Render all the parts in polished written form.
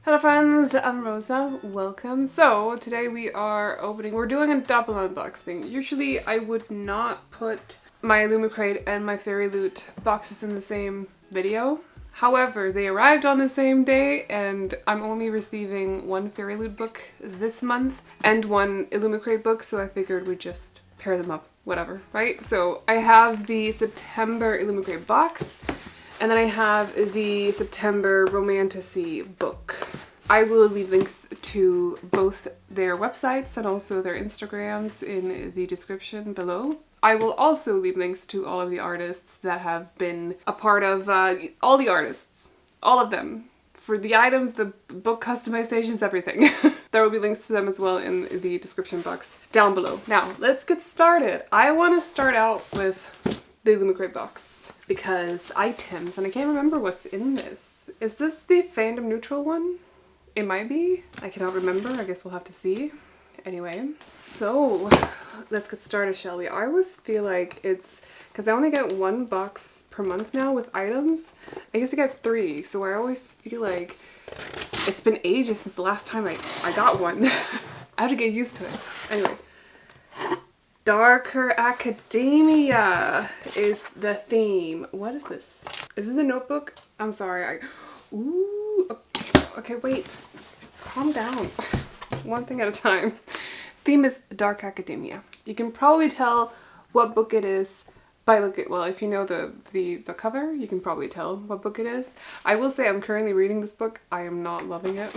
Hello friends, I'm Rosa, welcome. So today we're doing a double unboxing. Usually I would not put my Illumicrate and my FairyLoot boxes in the same video. However, they arrived on the same day and I'm only receiving one FairyLoot book this month and one Illumicrate book, so I figured we'd just pair them up, whatever, right? So I have the September Illumicrate box, and then I have the September Romantasy book. I will leave links to both their websites and also their Instagrams in the description below. I will also leave links to all of the artists that have been a part of, all the artists, all of them. For the items, the book customizations, everything. There will be links to them as well in the description box down below. Now, let's get started. I want to start out with the Illumicrate box because items, and I can't remember what's in this. Is this the fandom neutral one? It might be. I cannot remember. I guess we'll have to see. Anyway, so let's get started, shall we? I always feel like it's because I only get one box per month now with items. I guess I get 3, so I always feel like it's been ages since the last time I got one. I have to get used to it. Anyway, Darker Academia is the theme. What is this? Is this a notebook? I'm sorry. Ooh. Okay, wait. Calm down. One thing at a time. Theme is Dark Academia. You can probably tell what book it is by if you know the cover, you can probably tell what book it is. I will say I'm currently reading this book. I am not loving it.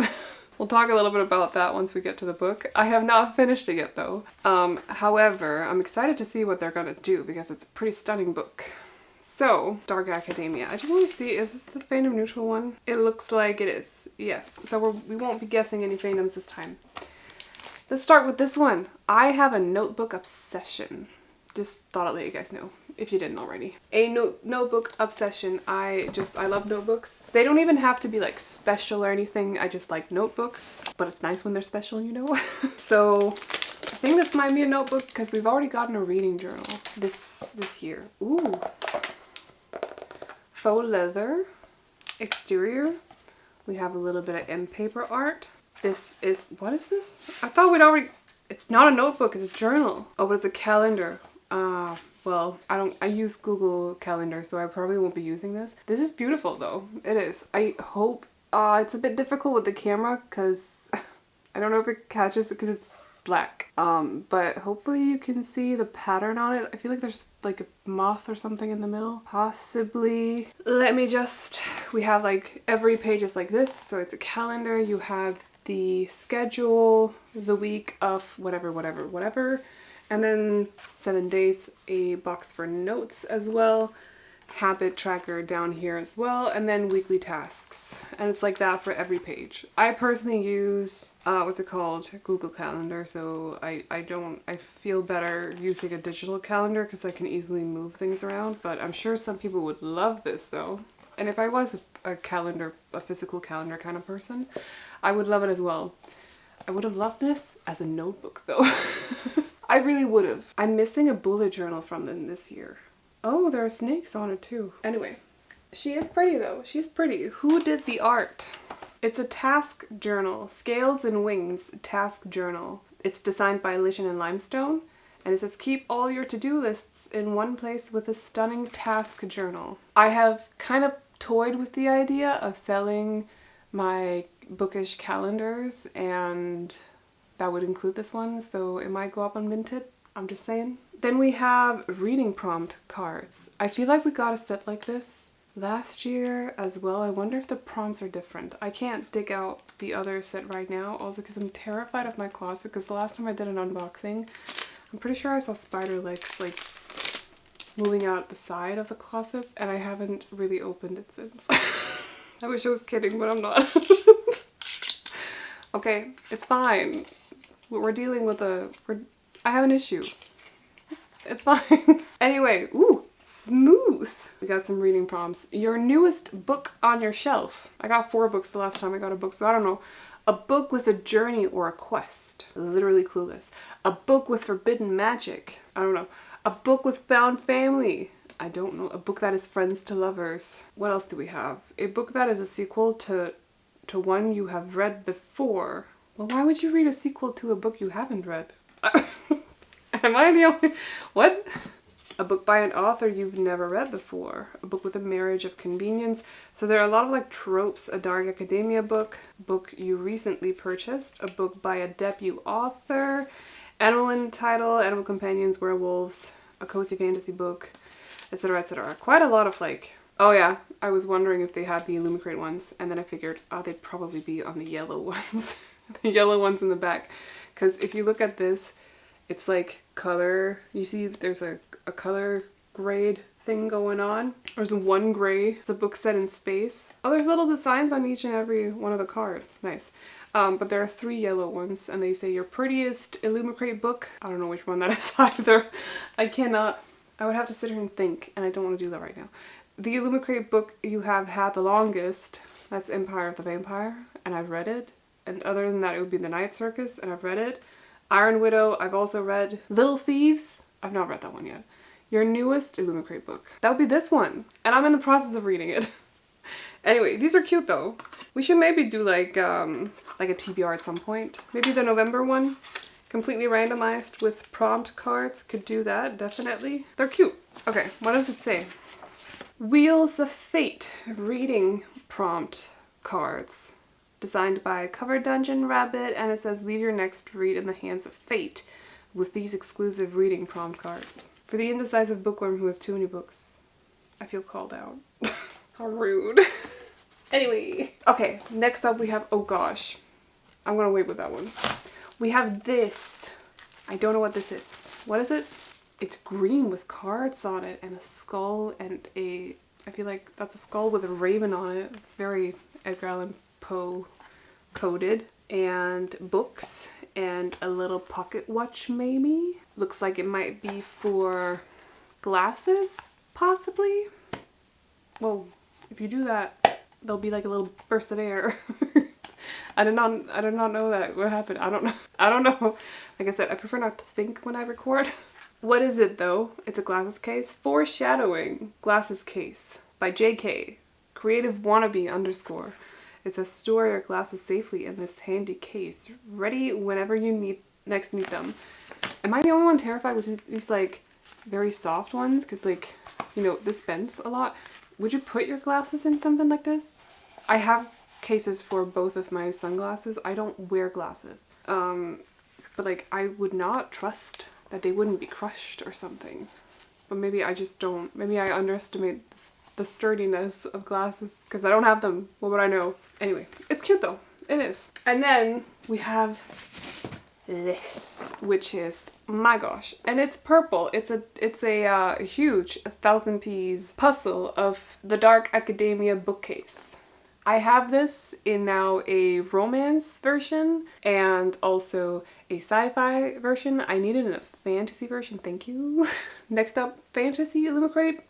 We'll talk a little bit about that once we get to the book. I have not finished it yet though. However, I'm excited to see what they're gonna do because it's a pretty stunning book. So, Dark Academia. I just want to see, is this the fandom neutral one? It looks like it is. Yes. So we won't be guessing any fandoms this time. Let's start with this one. I have a notebook obsession. Just thought I'd let you guys know, if you didn't already. A notebook obsession. I love notebooks. They don't even have to be like special or anything. I just like notebooks. But it's nice when they're special, you know? So, I think this might be a notebook because we've already gotten a reading journal this year. Ooh. Faux leather exterior. We have a little bit of M paper art. This is, what is this? I thought we'd already, it's not a notebook, it's a journal. Oh, but it's a calendar. Well, I use Google Calendar, so I probably won't be using this. This is beautiful though. It is. I hope, it's a bit difficult with the camera because I don't know if it catches it because it's black. But hopefully you can see the pattern on it. I feel like there's like a moth or something in the middle. Possibly. We have like every page is like this. So it's a calendar. You have the schedule, the week of whatever. And then 7 days, a box for notes as well. Habit tracker down here as well, and then weekly tasks, and it's like that for every page. I personally use Google Calendar, so I feel better using a digital calendar because I can easily move things around, but I'm sure some people would love this though. And if I was a physical calendar kind of person, I would love it as well. I would have loved this as a notebook though. I really would have. I'm missing a bullet journal from them this year. Oh, there are snakes on it too. Anyway, she is pretty though. She's pretty. Who did the art? It's a task journal. Scales and Wings task journal. It's designed by Lichen and Limestone. And it says, keep all your to-do lists in one place with a stunning task journal. I have kind of toyed with the idea of selling my bookish calendars, and that would include this one. So it might go up on Vinted. I'm just saying. Then we have reading prompt cards. I feel like we got a set like this last year as well. I wonder if the prompts are different. I can't dig out the other set right now, also because I'm terrified of my closet, because the last time I did an unboxing, I'm pretty sure I saw spider legs like moving out the side of the closet, and I haven't really opened it since. I wish I was kidding, but I'm not. Okay, it's fine. We're dealing with I have an issue. It's fine. Anyway, ooh, smooth. We got some reading prompts. Your newest book on your shelf. I got 4 books the last time I got a book, so I don't know. A book with a journey or a quest. Literally clueless. A book with forbidden magic. I don't know. A book with found family. I don't know. A book that is friends to lovers. What else do we have? A book that is a sequel to to one you have read before. Well, why would you read a sequel to a book you haven't read? Am I the only... What? A book by an author you've never read before. A book with a marriage of convenience. So there are a lot of like tropes. A dark academia book. Book you recently purchased. A book by a debut author. Animal in title. Animal companions. Werewolves. A cozy fantasy book. Etc. etc. Quite a lot of like... Oh yeah, I was wondering if they had the Illumicrate ones. And then I figured, oh, they'd probably be on the yellow ones. The yellow ones in the back. Because if you look at this, it's like color. You see there's a color grade thing going on. There's one gray. It's a book set in space. Oh, there's little designs on each and every one of the cards. Nice. But there are 3 yellow ones, and they say your prettiest Illumicrate book. I don't know which one that is either. I cannot. I would have to sit here and think, and I don't want to do that right now. The Illumicrate book you have had the longest, that's Empire of the Vampire, and I've read it. And other than that, it would be The Night Circus, and I've read it. Iron Widow, I've also read. Little Thieves, I've not read that one yet. Your newest Illumicrate book. That would be this one. And I'm in the process of reading it. Anyway, these are cute though. We should maybe do like a TBR at some point. Maybe the November one. Completely randomized with prompt cards. Could do that, definitely. They're cute. Okay, what does it say? Wheels of Fate reading prompt cards. Designed by Cover Dungeon Rabbit, and it says leave your next read in the hands of fate with these exclusive reading prompt cards. For the indecisive bookworm who has too many books, I feel called out. How rude. Anyway, okay, next up we have, oh gosh, I'm gonna wait with that one. We have this. I don't know what this is. What is it? It's green with cards on it and a skull and I feel like that's a skull with a raven on it. It's very Edgar Allan Poe coded, and books and a little pocket watch maybe. Looks like it might be for glasses, possibly. Well, if you do that, there'll be like a little burst of air. I did not know that. What happened? I don't know. Like I said, I prefer not to think when I record. What is it though? It's a glasses case. Foreshadowing Glasses Case by JK. Creative Wannabe _ It says store your glasses safely in this handy case, ready whenever you next need them. Am I the only one terrified with these like very soft ones? Because like, you know, this bends a lot. Would you put your glasses in something like this? I have cases for both of my sunglasses. I don't wear glasses. But like I would not trust that they wouldn't be crushed or something. But maybe I just don't. Maybe I underestimate the sturdiness of glasses because I don't have them. What would I know? Anyway, it's cute though. It is. And then we have this, which is, my gosh, and it's purple. It's a huge 1,000 piece puzzle of the Dark Academia bookcase. I have this in now a romance version and also a sci-fi version. I need it in a fantasy version. Thank you. Next up, fantasy Illumicrate.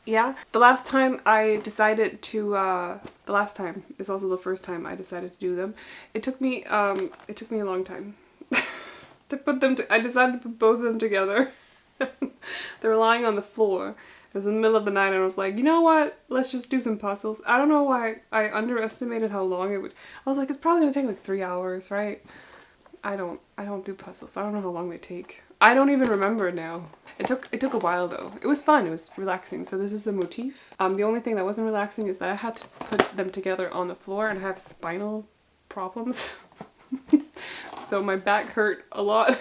Yeah, the last time I decided to, the last time is also the first time I decided to do them. It took me a long time to put them I decided to put both of them together. They were lying on the floor. It was in the middle of the night and I was like, you know what? Let's just do some puzzles. I don't know why I underestimated how long it would. I was like, it's probably gonna take like 3 hours, right? I don't do puzzles. I don't know how long they take. I don't even remember now. It took a while though. It was fun. It was relaxing. So this is the motif. The only thing that wasn't relaxing is that I had to put them together on the floor and I have spinal problems. So my back hurt a lot,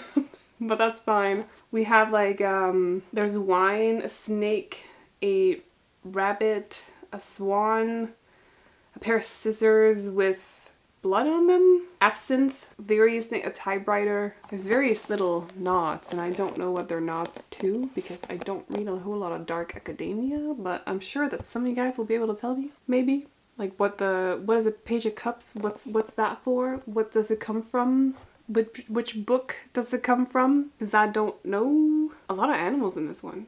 but that's fine. We have like, there's wine, a snake, a rabbit, a swan, a pair of scissors with blood on them, absinthe, a typewriter. There's various little knots and I don't know what they're knots to because I don't read a whole lot of Dark Academia, but I'm sure that some of you guys will be able to tell me, maybe. Like what is a Page of Cups? What's that for? What does it come from? Which book does it come from? Because I don't know. A lot of animals in this one.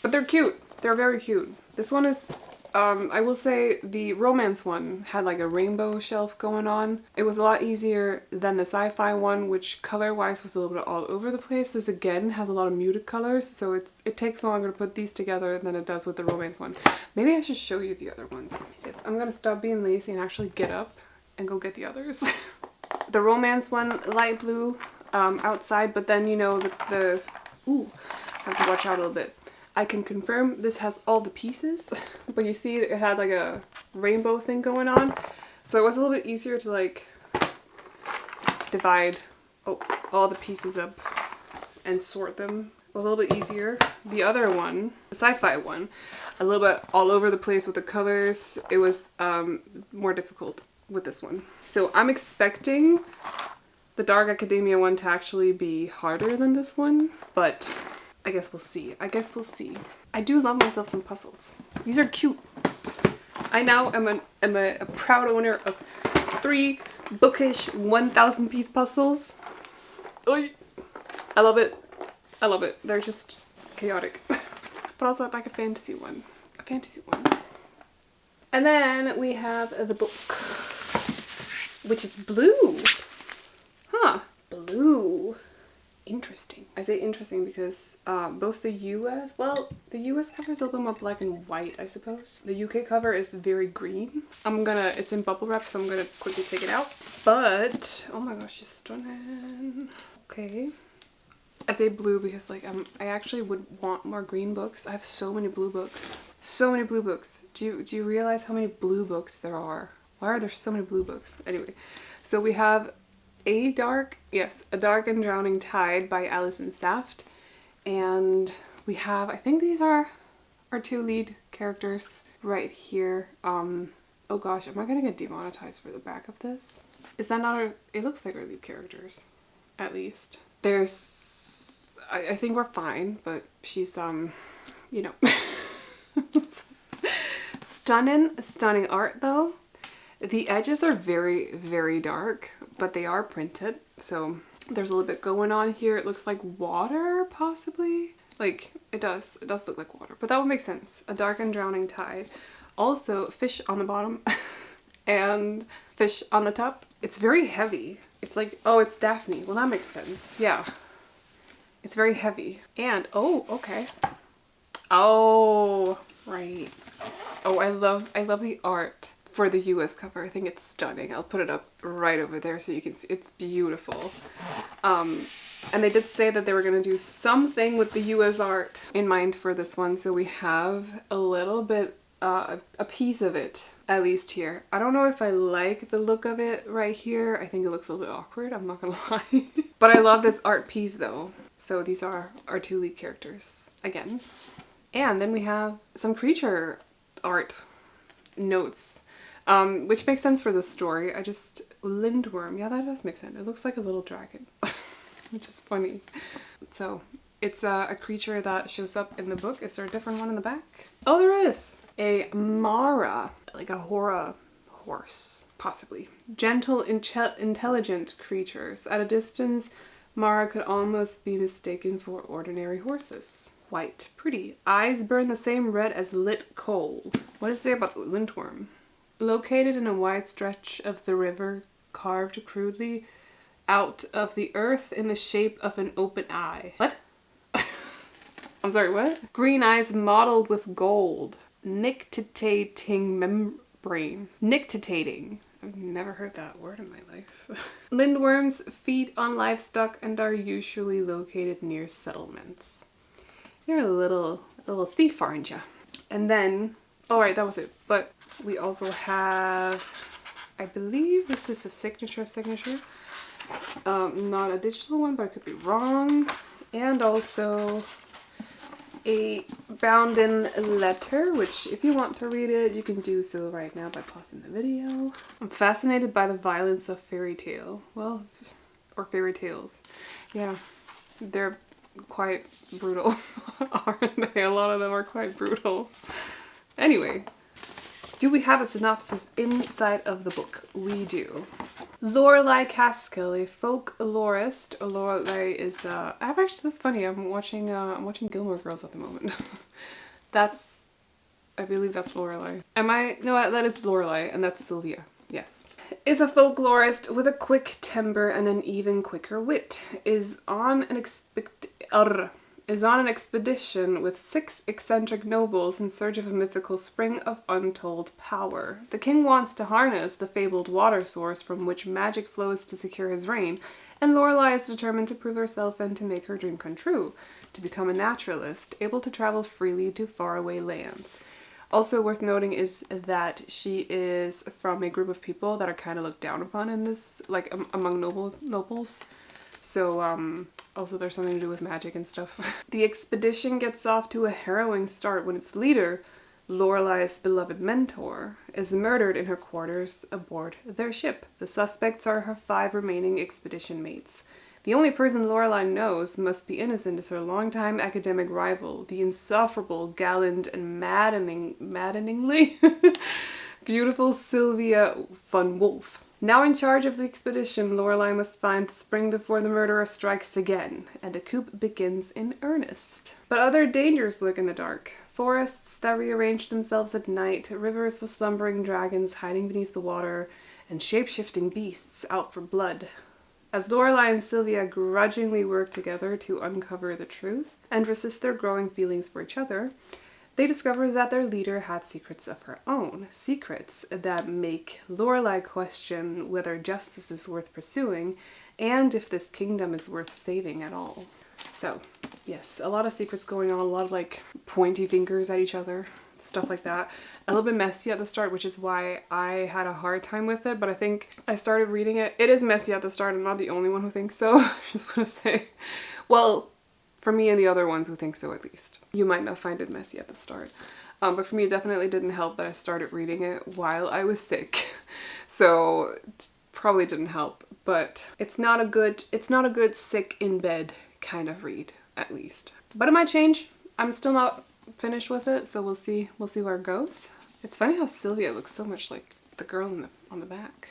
But they're cute. They're very cute. This one is I will say the romance one had like a rainbow shelf going on. It was a lot easier than the sci-fi one, which color-wise was a little bit all over the place. This again has a lot of muted colors, so it takes longer to put these together than it does with the romance one. Maybe I should show you the other ones. Yes, I'm gonna stop being lazy and actually get up and go get the others. The romance one, light blue outside, but then you know ooh, I have to watch out a little bit. I can confirm this has all the pieces, but you see it had like a rainbow thing going on. So it was a little bit easier to like divide all the pieces up and sort them. A little bit easier. The other one, the sci-fi one, a little bit all over the place with the colors. It was more difficult with this one. So I'm expecting the Dark Academia one to actually be harder than this one, but I guess we'll see. I do love myself some puzzles. These are cute. I now am a proud owner of 3 bookish 1,000 piece puzzles. Oy. I love it. They're just chaotic. But also I'd like a fantasy one. And then we have the book, which is blue. Huh. Blue. Interesting. I say interesting because both the US cover is a little bit more black and white, I suppose. The UK cover is very green. It's in bubble wrap, so I'm gonna quickly take it out. But, oh my gosh, it's stunning. Okay. I say blue because like I actually would want more green books. I have so many blue books. Do you realize how many blue books there are? Why are there so many blue books? Anyway, so we have A Dark and Drowning Tide by Alison Saft, and we have, I think these are our 2 lead characters right here. Oh gosh, am I gonna get demonetized for the back of this? Is that not it looks like our lead characters, at least. I think we're fine, but she's you know. Stunning art though. The edges are very, very dark, but they are printed, so there's a little bit going on here. It looks like water, possibly. Like, it does look like water, but that would make sense. A Dark and Drowning Tide. Also, fish on the bottom and fish on the top. It's very heavy. It's like, oh, it's Daphne. Well, that makes sense. Yeah. It's very heavy. And, oh, okay. Oh, right. Oh, I love the art for the US cover. I think it's stunning. I'll put it up right over there so you can see. It's beautiful. And they did say that they were going to do something with the US art in mind for this one, so we have a little bit, a piece of it, at least here. I don't know if I like the look of it right here. I think it looks a little bit awkward, I'm not gonna lie. But I love this art piece though. So these are our 2 lead characters again. And then we have some creature art notes, which makes sense for the story. Lindworm, yeah, that does make sense. It looks like a little dragon, which is funny. So it's a creature that shows up in the book. Is there a different one in the back? Oh, there is. A Mara, like a Hora horse, possibly. Gentle, intelligent creatures. At a distance, Mara could almost be mistaken for ordinary horses. White, pretty. Eyes burn the same red as lit coal. What does it say about the lindworm? Located in a wide stretch of the river, carved crudely out of the earth in the shape of an open eye. What? I'm sorry, what? Green eyes mottled with gold. Nictitating membrane. Nictitating. I've never heard that word in my life. Lindworms feed on livestock and are usually located near settlements. You're a little thief, aren't you? And then, oh right, that was it. But we also have, I believe this is a signature. Not a digital one, but I could be wrong. And also a bound-in letter, which if you want to read it, you can do so right now by pausing the video. I'm fascinated by the violence of fairy tale. Well, or fairy tales. Yeah, they're quite brutal, aren't they? A lot of them are quite brutal. Anyway, do we have a synopsis inside of the book? We do. Lorelei Caskill, a folklorist. Lorelei is that's funny. I'm watching Gilmore Girls at the moment. That's I believe that's Lorelai. Am I? No, that is Lorelai, and that's Sylvia. Yes. Is a folklorist with a quick temper and an even quicker wit. Is on an expedition with 6 eccentric nobles in search of a mythical spring of untold power. The king wants to harness the fabled water source from which magic flows to secure his reign, and Lorelai is determined to prove herself and to make her dream come true, to become a naturalist, able to travel freely to faraway lands. Also worth noting is that she is from a group of people that are kind of looked down upon in this, like among nobles. So also there's something to do with magic and stuff. The expedition gets off to a harrowing start when its leader, Lorelai's beloved mentor, is murdered in her quarters aboard their ship. The suspects are her 5 remaining expedition mates. The only person Lorelai knows must be innocent is her longtime academic rival, the insufferable, gallant, and maddeningly beautiful Sylvia von Wolf. Now in charge of the expedition, Lorelai must find the spring before the murderer strikes again, and a coup begins in earnest. But other dangers lurk in the dark. Forests that rearrange themselves at night, rivers with slumbering dragons hiding beneath the water, and shape-shifting beasts out for blood. As Lorelai and Sylvia grudgingly work together to uncover the truth and resist their growing feelings for each other, they discover that their leader had secrets of her own. Secrets that make Lorelai question whether justice is worth pursuing and if this kingdom is worth saving at all. So, yes, a lot of secrets going on, a lot of like pointy fingers at each other, stuff like that. A little bit messy at the start, which is why I had a hard time with it, but I think I started reading it. It is messy at the start. I'm not the only one who thinks so. I just want to say, well, for me and the other ones who think so at least. You might not find it messy at the start. But for me, it definitely didn't help that I started reading it while I was sick. So it probably didn't help, but it's not a good sick in bed kind of read, at least. But it might change. I'm still not finished with it, so we'll see where it goes. It's funny how Sylvia looks so much like the girl on the back.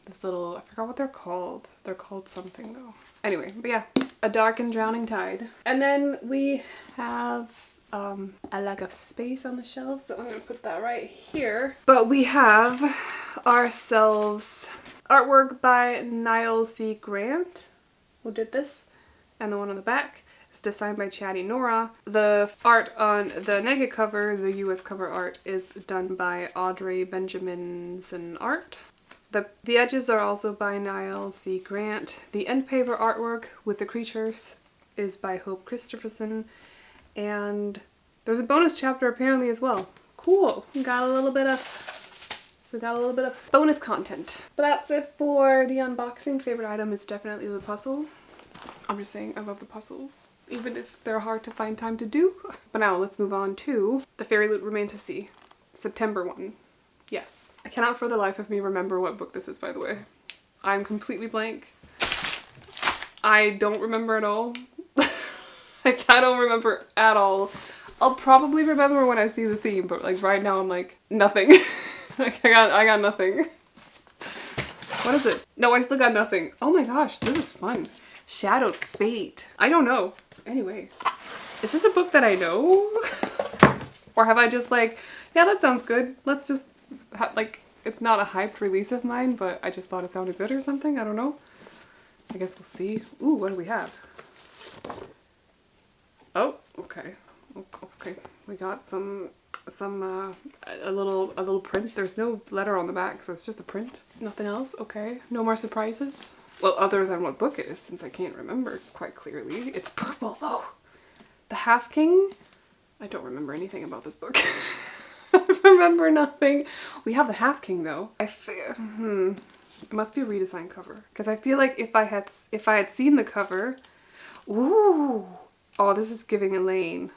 This little, I forgot what they're called. They're called something though. Anyway, but yeah, A Dark and Drowning Tide. And then we have a lack of space on the shelf, so I'm gonna put that right here. But we have ourselves artwork by Niall C. Grant, who did this, and the one on the back. It's designed by Chatty Nora. The art on the nega cover, the US cover art, is done by Audrey Benjaminson Art. The edges are also by Niall C. Grant. The end paper artwork with the creatures is by Hope Christopherson. And there's a bonus chapter apparently as well. Cool. Got a little bit of bonus content. But that's it for the unboxing. Favorite item is definitely the puzzle. I'm just saying, I love the puzzles, even if they're hard to find time to do. But now let's move on to the FairyLoot Romantasy, September one. Yes. I cannot for the life of me remember what book this is, by the way. I'm completely blank. I don't remember at all. I don't remember at all. I'll probably remember when I see the theme, but like right now I'm like, nothing. Like I got nothing. What is it? No, I still got nothing. Oh my gosh, this is fun. Shadowed Fate. I don't know. Anyway, is this a book that I know? Or have I just like, yeah, that sounds good. Let's just, like, it's not a hyped release of mine, but I just thought it sounded good or something. I don't know. I guess we'll see. Ooh, what do we have? Oh, okay. Okay. We got a little print. There's no letter on the back, so it's just a print. Nothing else. Okay. No more surprises. Well, other than what book it is, since I can't remember quite clearly. It's purple, though. The Half King? I don't remember anything about this book. I remember nothing. We have the Half King, though. It must be a redesigned cover. Because I feel like if I had seen the cover... Ooh! Oh, this is giving Elaine.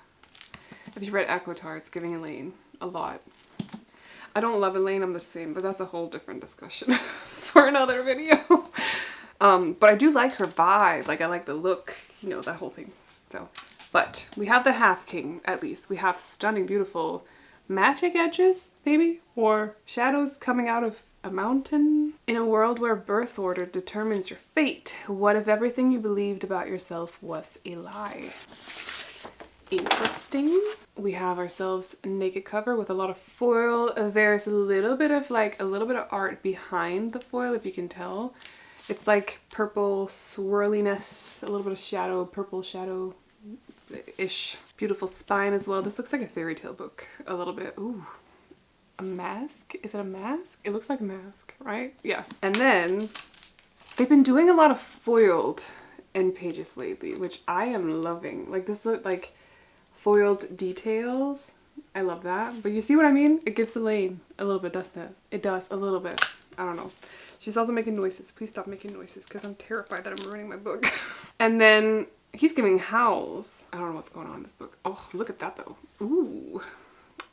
If you've read ACOTAR, it's giving Elaine a lot. I don't love Elaine, I'm the same, but that's a whole different discussion for another video. But I do like her vibe. Like, I like the look, you know, that whole thing. So, but we have the Half King, at least. We have stunning, beautiful magic edges, maybe? Or shadows coming out of a mountain? In a world where birth order determines your fate, what if everything you believed about yourself was a lie? interesting. We have ourselves a naked cover with a lot of foil. There's a little bit of art behind the foil, if you can tell. It's like purple swirliness, a little bit of shadow, purple shadow-ish. Beautiful spine as well. This looks like a fairy tale book a little bit. Ooh, a mask? Is it a mask? It looks like a mask, right? Yeah. And then they've been doing a lot of foiled end pages lately, which I am loving. Like this look like foiled details. I love that. But you see what I mean? It gives the lane a little bit, doesn't it? It does a little bit. I don't know. She's also making noises. Please stop making noises because I'm terrified that I'm ruining my book. And then he's giving howls. I don't know what's going on in this book. Oh, look at that though. Ooh.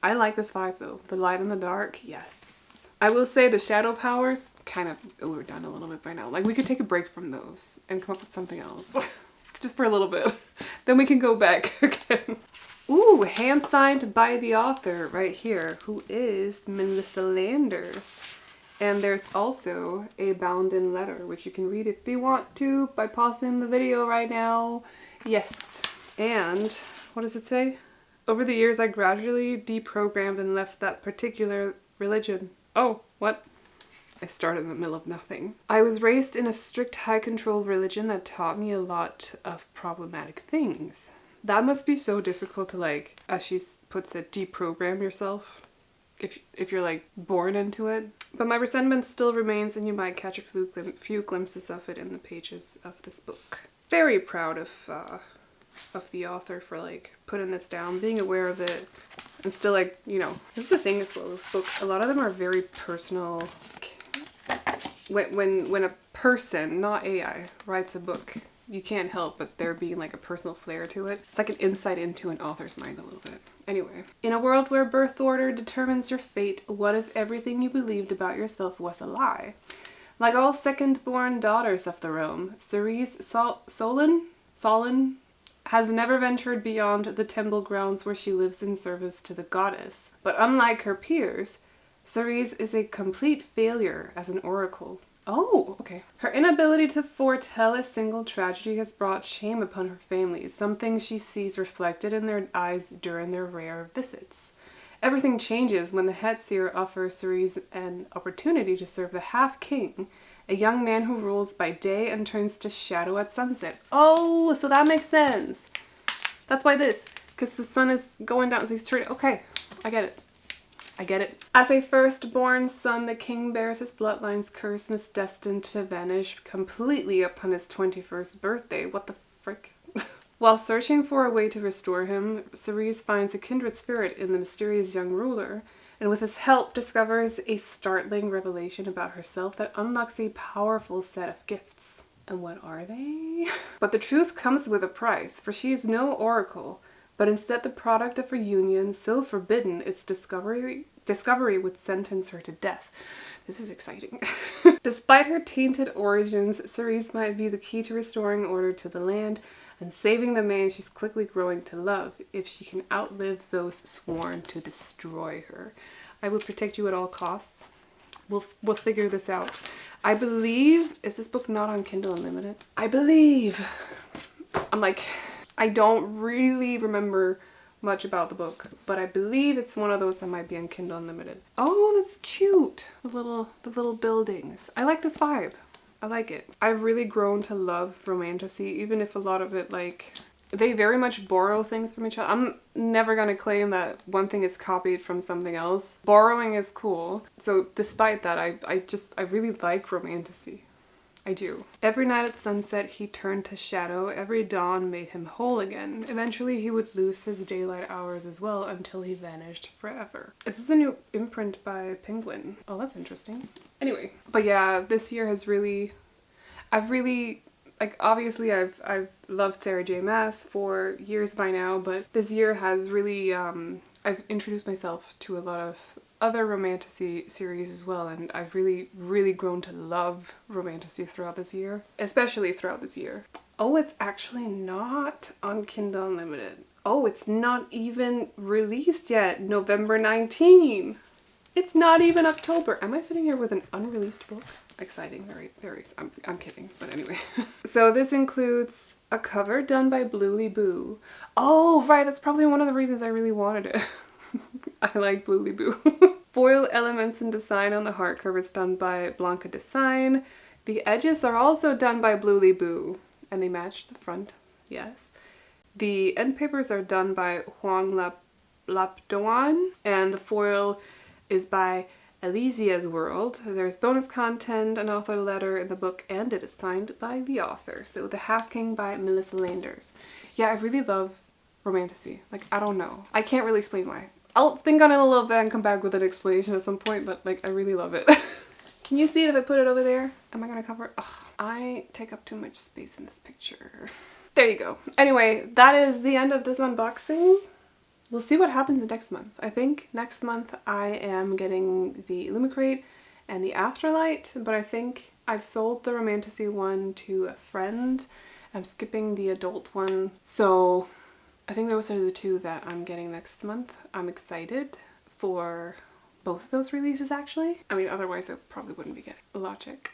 I like this vibe though. The light and the dark. Yes. I will say the shadow powers kind of overdone a little bit by now. Like we could take a break from those and come up with something else. Just for a little bit. Then we can go back again. Ooh, hand signed by the author right here, who is Melissa Landers. And there's also a bound in letter, which you can read if you want to by pausing the video right now. Yes. And what does it say? Over the years, I gradually deprogrammed and left that particular religion. Oh, what? I started in the middle of nothing. I was raised in a strict high control religion that taught me a lot of problematic things. That must be so difficult to, like, as she puts it, deprogram yourself. If you're like born into it. But my resentment still remains, and you might catch a few glimpses of it in the pages of this book. Very proud of the author for like putting this down, being aware of it, and still like, you know, this is the thing as well with books. A lot of them are very personal. When a person, not AI, writes a book, you can't help but there being like a personal flair to it. It's like an insight into an author's mind a little bit. Anyway, in a world where birth order determines your fate, what if everything you believed about yourself was a lie? Like all second-born daughters of the realm, Cerise Solon has never ventured beyond the temple grounds where she lives in service to the goddess. But unlike her peers, Cerise is a complete failure as an oracle. Oh, okay. Her inability to foretell a single tragedy has brought shame upon her family, something she sees reflected in their eyes during their rare visits. Everything changes when the head seer offers Cerise an opportunity to serve the half-king, a young man who rules by day and turns to shadow at sunset. Oh, so that makes sense. That's why because the sun is going down, so he's turning. Okay, I get it. I get it. As a firstborn son, the king bears his bloodline's curse and is destined to vanish completely upon his 21st birthday. What the frick? While searching for a way to restore him, Cerise finds a kindred spirit in the mysterious young ruler, and with his help discovers a startling revelation about herself that unlocks a powerful set of gifts. And what are they? But the truth comes with a price, for she is no oracle, but instead the product of a union so forbidden its discovery would sentence her to death. This is exciting. Despite her tainted origins, Cerise might be the key to restoring order to the land and saving the man she's quickly growing to love if she can outlive those sworn to destroy her. I will protect you at all costs. We'll figure this out. I believe, is this book not on Kindle Unlimited? I believe. I don't really remember much about the book, but I believe it's one of those that might be on Kindle Unlimited. Oh, that's cute. The little buildings. I like this vibe. I like it. I've really grown to love Romantasy, even if a lot of it, like, they very much borrow things from each other. I'm never gonna claim that one thing is copied from something else. Borrowing is cool. So despite that, I really like Romantasy. I do. Every night at sunset, he turned to shadow. Every dawn made him whole again. Eventually, he would lose his daylight hours as well until he vanished forever. This is a new imprint by Penguin. Oh, that's interesting. Anyway, but yeah, this year has really, like, obviously I've loved Sarah J. Maas for years by now, but this year has really, I've introduced myself to a lot of other Romantasy series as well, and I've really grown to love Romantasy throughout this year, especially throughout this year. Oh, it's actually not on Kindle Unlimited. Oh, it's not even released yet. November 19. It's not even October. Am I sitting here with an unreleased book? exciting, very, I'm kidding, but anyway. So this includes a cover done by Bluely Boo. Oh, right, that's probably one of the reasons I really wanted it. I like Bluely Boo. Foil elements and design on the heart cover is done by Blanca Design. The edges are also done by Bluely Boo, and they match the front, yes. The end papers are done by Huang Lapdoan, and the foil is by Elysia's World. There's bonus content, an author letter in the book, and it is signed by the author. So The Half King by Melissa Landers. Yeah, I really love Romantasy. Like, I don't know. I can't really explain why. I'll think on it a little bit and come back with an explanation at some point, but like, I really love it. Can you see it if I put it over there? Am I gonna cover it? Ugh, I take up too much space in this picture. There you go. Anyway, that is the end of this unboxing. We'll see what happens next month. I think next month I am getting the Illumicrate and the Afterlight, but I think I've sold the Romantasy one to a friend. I'm skipping the adult one. So I think those are the two that I'm getting next month. I'm excited for both of those releases actually. I mean, otherwise I probably wouldn't be getting Logic.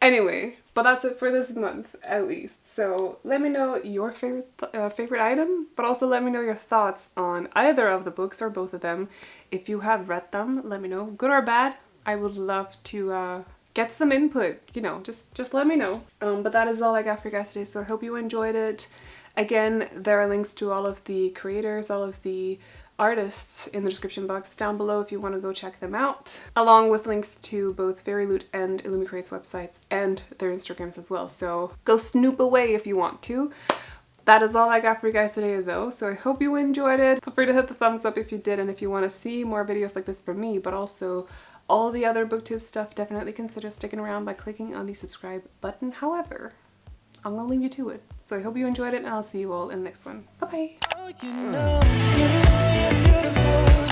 Anyway, but that's it for this month, at least. So let me know your favorite item, but also let me know your thoughts on either of the books or both of them. If you have read them, let me know, good or bad. I would love to get some input, you know, just let me know. But that is all I got for you guys today, so I hope you enjoyed it. Again, there are links to all of the creators, all of the artists in the description box down below if you want to go check them out, along with links to both FairyLoot and Illumicrate's websites and their Instagrams as well, so go snoop away if you want to. That is all I got for you guys today though, so I hope you enjoyed it. Feel free to hit the thumbs up if you did, and if you want to see more videos like this from me, but also all the other booktube stuff, definitely consider sticking around by clicking on the subscribe button. However, I'm gonna leave you to it. So I hope you enjoyed it, and I'll see you all in the next one. Bye bye! Oh, you know you're beautiful.